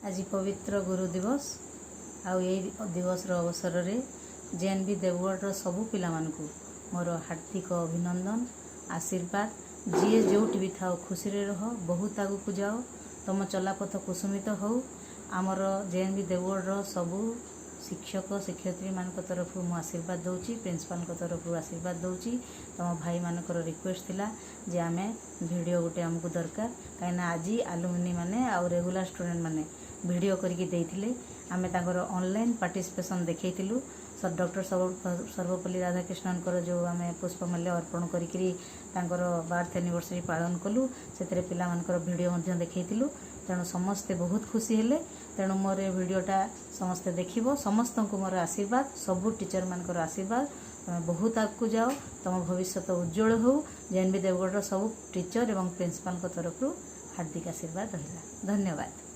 आज पवित्र गुरु दिवस आउ दिवस अवसर रे जेएनबी देवगढ़ सबू पिला मानकु मोर हार्दिक अभिनंदन आशीर्वाद। जी जोटी भी था खुशी रे रह, बहुत आगु को जाओ, तुम चलापथ कुसुमित हो। आमर जेएनबी देवगढ़ सबू शिक्षक शिक्षयित्री मान तरफ मु आशीर्वाद दौची, प्रिंसिपाल तरफ आशीर्वाद दौची। तुम भाई मानकर रिक्वेस्ट थिला जे आमे वीडियो गोटे आमको दरकार कहीं आज आलुमिनी माने आ रेगुलर स्टूडेंट माने वीडियो करके देइथिले। आमे तांकर ऑनलाइन पार्टिसिपेशन देखैथिलु। सर डॉक्टर सर्वपल्ली राधाकृष्णन जो आमे पुष्पमाल्य अर्पण करी तांकर बर्थ एनिवर्सरी पालन कलु। से पिला मानकर वीडियो मध्य देखैथिलु। तेणु समस्ते बहुत खुशी हेले। तेणु मोर वीडियोटा समस्ते देखिबो। समस्त को मोर आशीर्वाद, सबू टीचर मानकर आशीर्वाद। तुम बहुत आगू जाओ, तुम भविष्य उज्जवल हो। जेएनबी देवगढ़ सब टीचर एवं प्रिंसिपाल तरफ हार्दिक आशीर्वाद रहा। धन्यवाद।